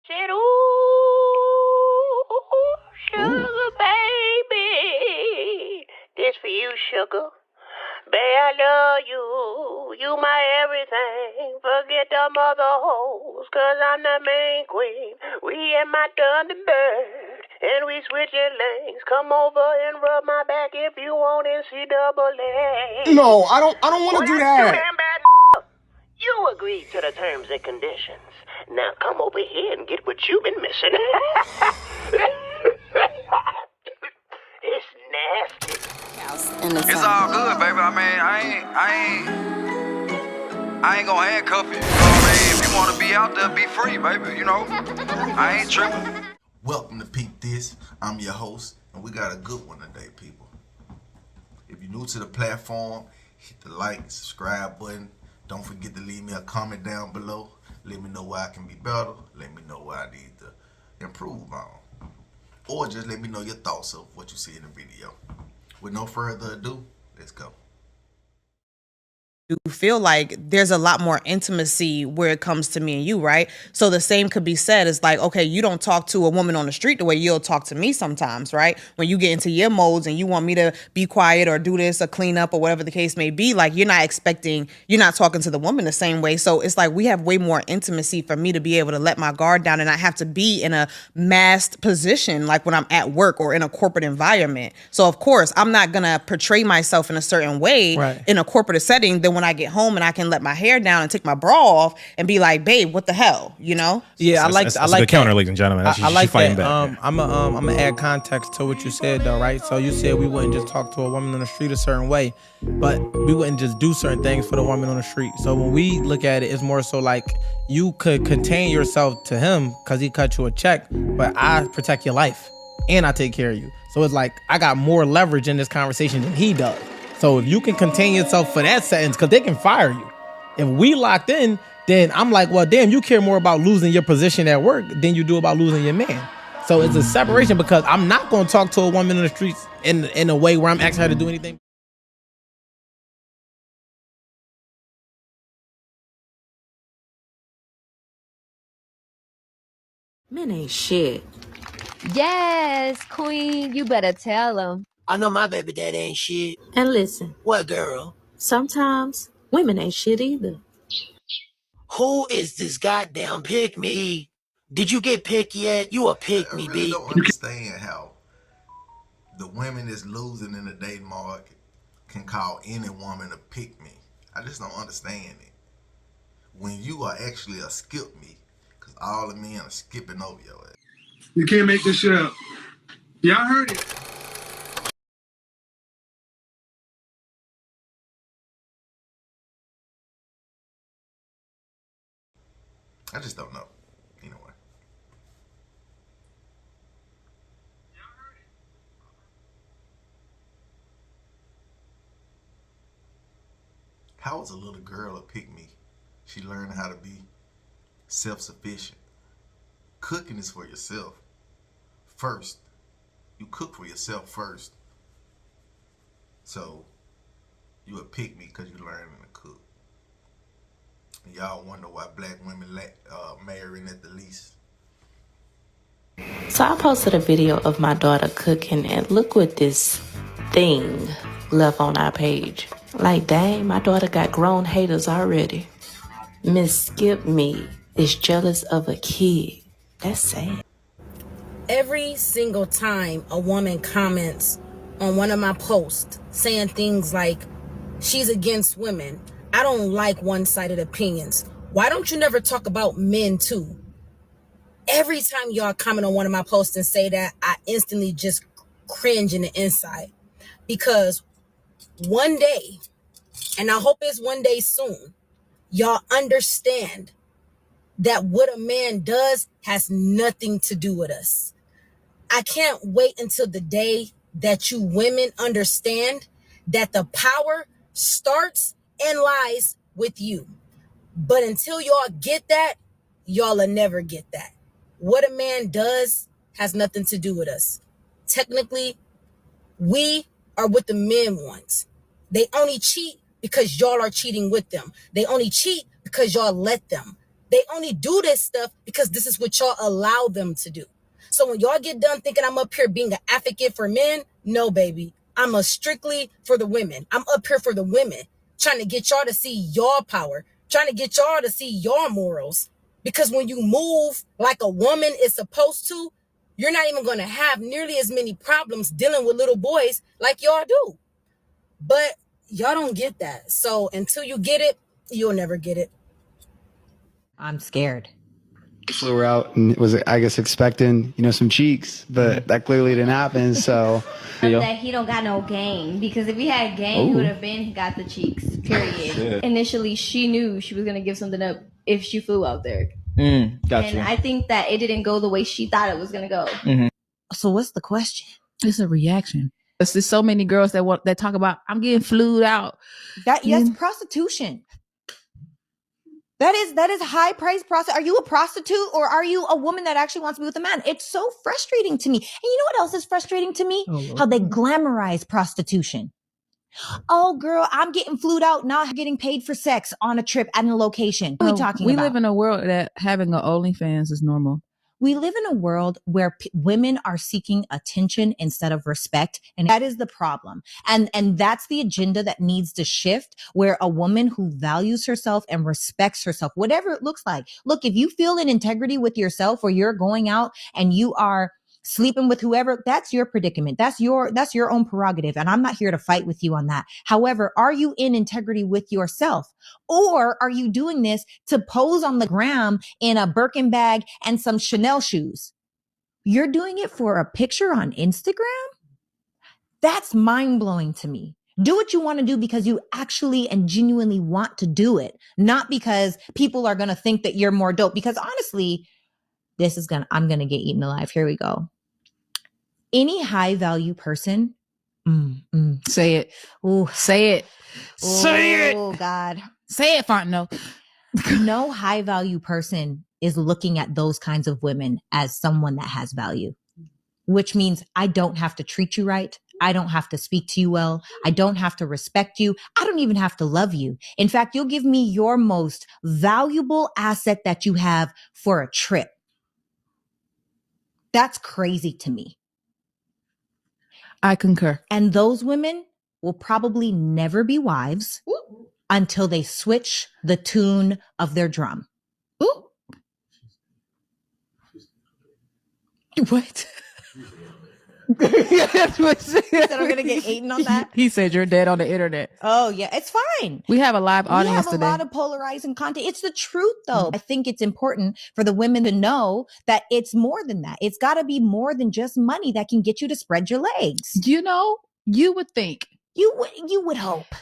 Said, ooh, sugar baby, this for you, sugar. Babe, I love you. You my everything. Forget the mother hoes, cause I'm the main queen. We in my Thunderbird, and we switching lanes. Come over and rub my back if you want NCAA. No, I don't want to do that. Too damn bad. You agreed to the terms and conditions. Now come over here and get what you've been missing. It's nasty. It's all good, baby. I mean, I ain't gonna handcuff you. You know what I mean? If you wanna be out there, be free, baby. You know, I ain't tripping. Welcome to Peep This. I'm your host, and we got a good one today, people. If you're new to the platform, hit the like, subscribe button. Don't forget to leave me a comment down below. Let me know where I can be better. Let me know where I need to improve on. Or just let me know your thoughts of what you see in the video. With no further ado, let's go. You feel like there's a lot more intimacy where it comes to me and you, right? So the same could be said. It's like, okay, you don't talk to a woman on the street the way you'll talk to me sometimes, right? When you get into your modes and you want me to be quiet or do this or clean up or whatever the case may be, like you're not talking to the woman the same way. So it's like we have way more intimacy for me to be able to let my guard down and not have to be in a masked position like when I'm at work or in a corporate environment. So of course, I'm not gonna portray myself in a certain way in a corporate setting than when I get home and I can let my hair down and take my bra off and be like, babe, what the hell, you know? Yeah, I like the counter, ladies and gentlemen. I like that. Back. I'm gonna add context to what you said though, right? So you said we wouldn't just talk to a woman on the street a certain way, but we wouldn't just do certain things for the woman on the street. So when we look at it, it's more so like you could contain yourself to him because he cut you a check, but I protect your life and I take care of you. So it's like I got more leverage in this conversation than he does. So if you can contain yourself for that sentence, because they can fire you. If we locked in, then I'm like, well, damn, you care more about losing your position at work than you do about losing your man. So it's a separation because I'm not going to talk to a woman in the streets in a way where I'm asking her to do anything. Men ain't shit. Yes, queen, you better tell them. I know my baby daddy ain't shit. And listen, What, girl? sometimes women ain't shit either. Who is this goddamn pick me? Did you get picked yet? You a pick me, I really B. don't understand how the women that's losing in the dating market can call any woman a pick me. I just don't understand it. When you are actually a skip me, because all the men are skipping over your ass. You can't make this shit up. Yeah, I heard it. I just don't know. Anyway. How is a little girl a pick me? She learned how to be self-sufficient. Cooking is for yourself first. You cook for yourself first. So you a pick me because you learning to cook. And y'all wonder why black women marrying at the least. So I posted a video of my daughter cooking, and look what this thing left on our page. Like, dang, my daughter got grown haters already. Miss Skip Me is jealous of a kid. That's sad. Every single time a woman comments on one of my posts saying things like, she's against women, I don't like one-sided opinions. Why don't you never talk about men too? Every time y'all comment on one of my posts and say that, I instantly just cringe in the inside. Because one day, and I hope it's one day soon, y'all understand that what a man does has nothing to do with us. I can't wait until the day that you women understand that the power starts and lies with you. But until y'all get that, y'all will never get that. What a man does has nothing to do with us. Technically, we are what the men want. They only cheat because y'all are cheating with them. They only cheat because y'all let them. They only do this stuff because this is what y'all allow them to do. So when y'all get done thinking I'm up here being an advocate for men, no, baby. I'm a strictly for the women. I'm up here for the women, trying to get y'all to see your power, trying to get y'all to see your morals. Because when you move like a woman is supposed to, you're not even going to have nearly as many problems dealing with little boys like y'all do. But y'all don't get that. So until you get it, you'll never get it. I'm scared. Flew her out and was, I guess, expecting, some cheeks, but that clearly didn't happen. So that he don't got no game, because if he had game, he would have been got the cheeks. Period. Initially, she knew she was gonna give something up if she flew out there. Gotcha. And I think that it didn't go the way she thought it was gonna go. So what's the question? It's a reaction. There's so many girls that talk about, I'm getting flued out. That's prostitution. That is high price prostitution. Are you a prostitute or are you a woman that actually wants to be with a man? It's so frustrating to me. And you know what else is frustrating to me? How they glamorize prostitution. Oh, girl, I'm getting flued out, not getting paid for sex on a trip at a location. What are we talking about? We live in a world that having an OnlyFans is normal. We live in a world where women are seeking attention instead of respect. And that is the problem. And that's the agenda that needs to shift, where a woman who values herself and respects herself, whatever it looks like. Look, if you feel in integrity with yourself, or you're going out and you are sleeping with whoever, that's your predicament. That's your own prerogative. And I'm not here to fight with you on that. However, are you in integrity with yourself? Or are you doing this to pose on the gram in a Birkin bag and some Chanel shoes? You're doing it for a picture on Instagram? That's mind blowing to me. Do what you want to do because you actually and genuinely want to do it, not because people are going to think that you're more dope. Because honestly, I'm going to get eaten alive. Here we go. Any high value person. Say it. Ooh. Say it. Say it. Oh, God. Say it, Fontenot. No high value person is looking at those kinds of women as someone that has value, which means I don't have to treat you right. I don't have to speak to you well. I don't have to respect you. I don't even have to love you. In fact, you'll give me your most valuable asset that you have for a trip. That's crazy to me. I concur. And those women will probably never be wives until they switch the tune of their drum. Ooh. What? That's what he said. I'm gonna get eaten on that. He said you're dead on the internet. Oh yeah, it's fine. We have a live audience today. We have a lot of polarizing content. It's the truth though. I think it's important for the women to know that it's more than that. It's got to be more than just money that can get you to spread your legs. You would think. You would hope.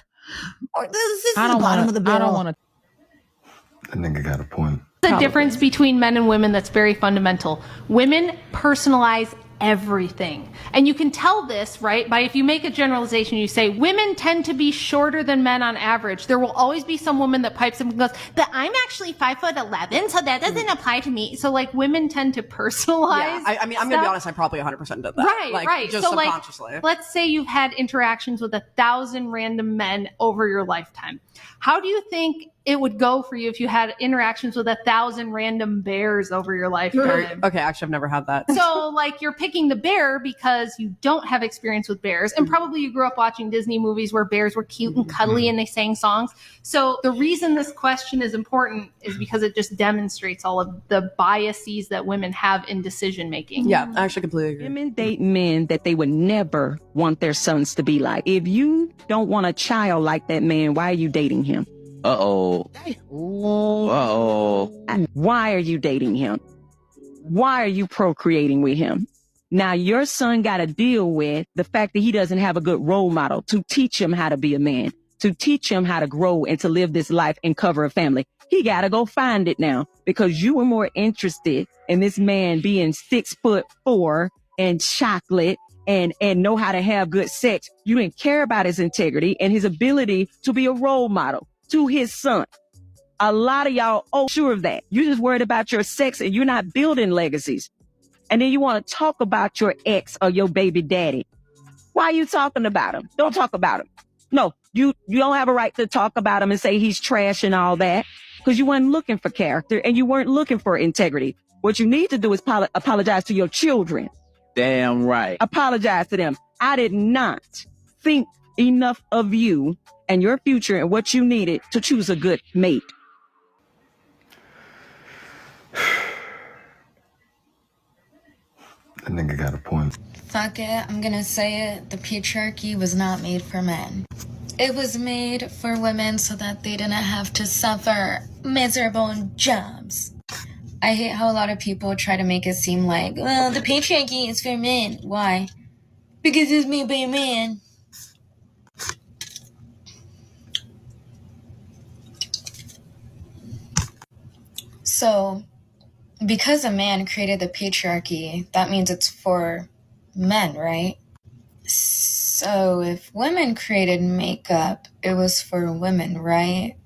Or this is the bottom of the barrel. I don't want to. That nigga got a point. The difference between men and women that's very fundamental. Women personalize everything. And you can tell this, right, by if you make a generalization, you say women tend to be shorter than men on average. There will always be some woman that pipes up and goes, but I'm actually 5'11", so that doesn't apply to me. So like women tend to personalize. Yeah, I mean, I'm gonna be honest, I probably 100% did that. Right. Just so subconsciously. like, let's say you've had interactions with 1,000 random men over your lifetime. How do you think it would go for you if you had interactions with 1,000 random bears over your lifetime? Okay, actually, I've never had that. So, like, you're picking the bear because you don't have experience with bears, and probably you grew up watching Disney movies where bears were cute and cuddly and they sang songs. So, the reason this question is important is because it just demonstrates all of the biases that women have in decision making. Yeah, I actually completely agree. Women date men that they would never want their sons to be like. If you don't want a child like that man, why are you dating him? Uh-oh. Uh-oh. Why are you dating him? Why are you procreating with him? Now your son got to deal with the fact that he doesn't have a good role model to teach him how to be a man, to teach him how to grow and to live this life and cover a family. He got to go find it now because you were more interested in this man being 6'4" and chocolate and know how to have good sex. You didn't care about his integrity and his ability to be a role model to his son. A lot of y'all sure of that. You're just worried about your sex and you're not building legacies. And then you want to talk about your ex or your baby daddy. Why are you talking about him? Don't talk about him. No, you don't have a right to talk about him and say he's trash and all that. because you weren't looking for character and you weren't looking for integrity. What you need to do is apologize to your children. Damn right. Apologize to them. I did not think enough of you and your future and what you needed to choose a good mate. That nigga got a point. Fuck it, I'm gonna say it. The patriarchy was not made for men. It was made for women so that they didn't have to suffer miserable jobs. I hate how a lot of people try to make it seem like, well, the patriarchy is for men. Why? Because it's made by a man. So, because a man created the patriarchy, that means it's for men, right? So if women created makeup, it was for women, right?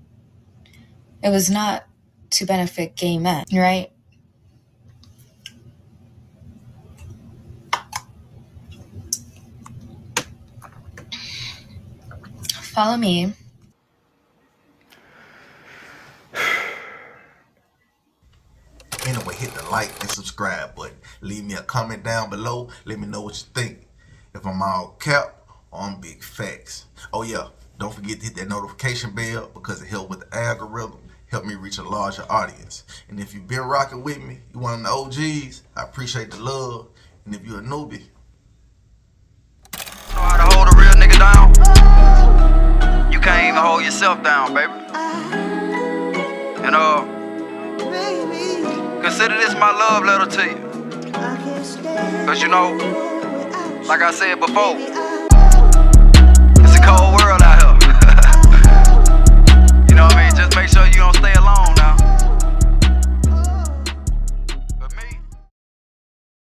It was not to benefit gay men, right? Follow me. Anyway, hit the like and subscribe button. Leave me a comment down below. Let me know what you think. If I'm all cap or I'm big facts. Oh yeah, don't forget to hit that notification bell because it helps with the algorithm. Help me reach a larger audience. And if you've been rocking with me, you one of the OGs, I appreciate the love. And if you're a newbie, know how to hold a real nigga down? You can't even hold yourself down, baby. And consider this my love letter to you. Cause you know, like I said before, it's a cold world out here. You know what I mean? Just make sure you don't stay alone.